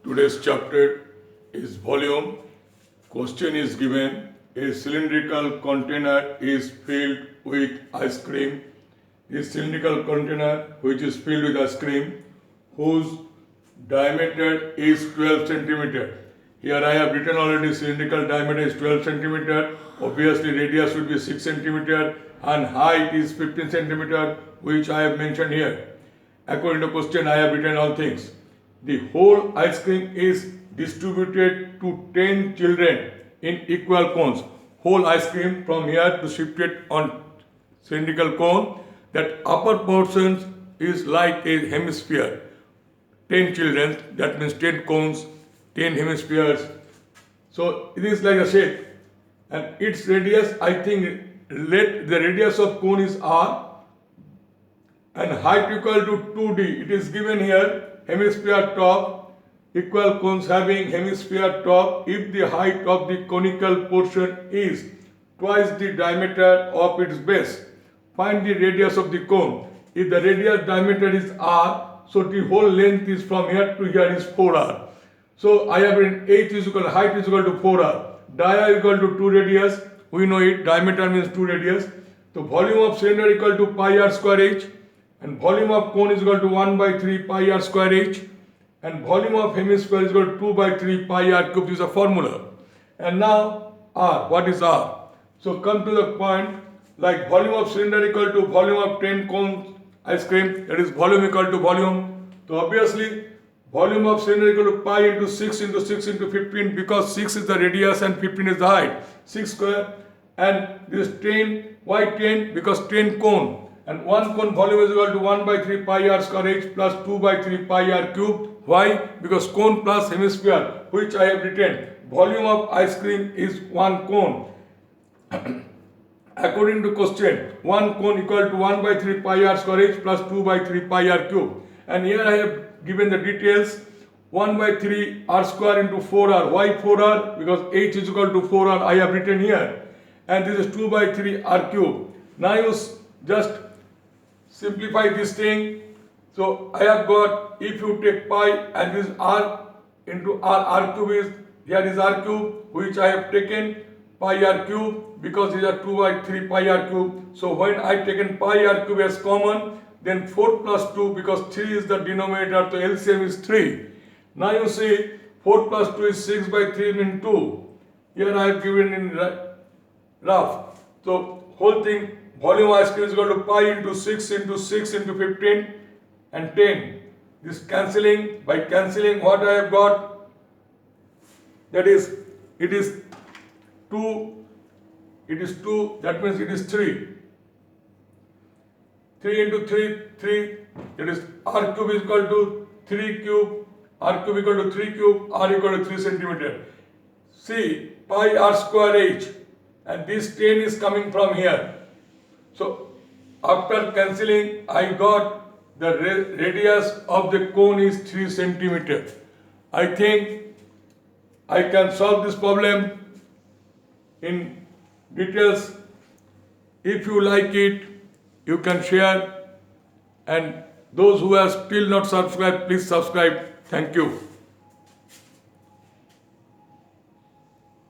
Today's chapter is volume. Question is given. A cylindrical container is filled with ice cream. This cylindrical container which is filled with ice cream whose diameter is 12 centimeter. Here I have written already cylindrical diameter is 12 centimeter. Obviously radius would be 6 centimeter and height is 15 centimeter, which I have mentioned here. According to question I have written all things. The whole ice cream is distributed to 10 children in equal cones. Whole ice cream from here to shifted on cylindrical cone. That upper portion is like a hemisphere. 10 children, that means 10 cones, 10 hemispheres. So it is like a shape. And its radius, I think, let the radius of cone is r and height equal to 2d. It is given here, hemisphere top, equal cones having hemisphere top if the height of the conical portion is twice the diameter of its base. Find the radius of the cone. If the radius diameter is r, so the whole length is from here to here is 4r. So I have written h is equal to height is equal to 4r. Dia is equal to 2 radius. We know it. Diameter means 2 radius. So volume of cylinder equal to pi r square h. And volume of cone is equal to 1 by 3 pi r square h. And volume of hemisphere is equal to 2 by 3 pi r cube. This is a formula. And now r. What is r? So come to the point, like volume of cylinder equal to volume of 10 cones ice cream. That is volume equal to volume. So obviously volume of cylinder equal to pi into 6 into 6 into 15, because 6 is the radius and 15 is the height. 6 square, and this 10, why 10? Because 10 cone. And one cone volume is equal to 1 by 3 pi r square h plus 2 by 3 pi r cube. Why? Because cone plus hemisphere, which I have written. Volume of ice cream is one cone. According to question, one cone equal to 1 by 3 pi r square h plus 2 by 3 pi r cube. And here I have given the details. 1 by 3 r square into 4r. Why 4r? Because h is equal to 4r I have written here. And this is 2 by 3 r cube. Now you just simplify this thing. So I have got, if you take pi and this r into r cube is, here is r cube, which I have taken pi r cube, because these are 2 by 3 pi r cube. So when I taken pi r cube as common, then 4 plus 2, because 3 is the denominator, so LCM is 3. Now you see 4 plus 2 is 6 by 3 into 2. Here I have given in rough. So whole thing, volume ice cream is equal to pi into 6 into 6 into 15 and 10. This cancelling, by cancelling what I have got, that is, it is 2, that means it is 3. 3 into 3, that is r cube is equal to 3 cube, r cube equal to 3 cube, r equal to 3 centimeter. See, pi r square h, and this 10 is coming from here. So after cancelling, I got the radius of the cone is 3 centimeter. I think I can solve this problem in details. If you like it, you can share, and those who have still not subscribed, please subscribe. Thank you.